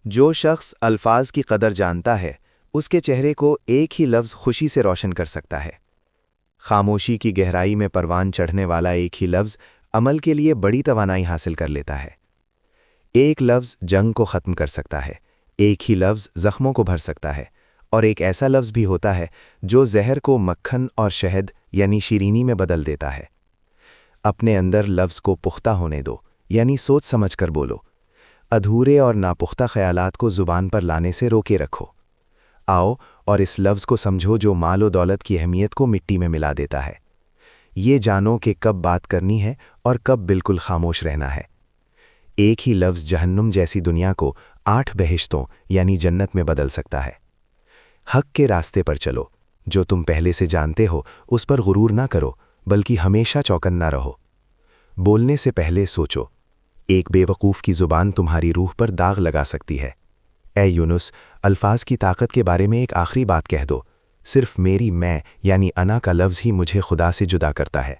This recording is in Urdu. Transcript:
جو شخص الفاظ کی قدر جانتا ہے اس کے چہرے کو ایک ہی لفظ خوشی سے روشن کر سکتا ہے۔ خاموشی کی گہرائی میں پروان چڑھنے والا ایک ہی لفظ عمل کے لیے بڑی توانائی حاصل کر لیتا ہے۔ ایک لفظ جنگ کو ختم کر سکتا ہے، ایک ہی لفظ زخموں کو بھر سکتا ہے، اور ایک ایسا لفظ بھی ہوتا ہے جو زہر کو مکھن اور شہد یعنی شیرینی میں بدل دیتا ہے۔ اپنے اندر لفظ کو پختہ ہونے دو، یعنی سوچ سمجھ کر بولو۔ ادھورے اور ناپختہ خیالات کو زبان پر لانے سے روکے رکھو۔ آؤ اور اس لفظ کو سمجھو جو مال و دولت کی اہمیت کو مٹی میں ملا دیتا ہے۔ یہ جانو کہ کب بات کرنی ہے اور کب بالکل خاموش رہنا ہے۔ ایک ہی لفظ جہنم جیسی دنیا کو 8 بہشتوں یعنی جنت میں بدل سکتا ہے۔ حق کے راستے پر چلو، جو تم پہلے سے جانتے ہو اس پر غرور نہ کرو، بلکہ ہمیشہ چوکنا رہو۔ بولنے سے پہلے سوچو، ایک بے وقوف کی زبان تمہاری روح پر داغ لگا سکتی ہے۔ اے یونس، الفاظ کی طاقت کے بارے میں ایک آخری بات کہہ دو، صرف میری میں یعنی انا کا لفظ ہی مجھے خدا سے جدا کرتا ہے۔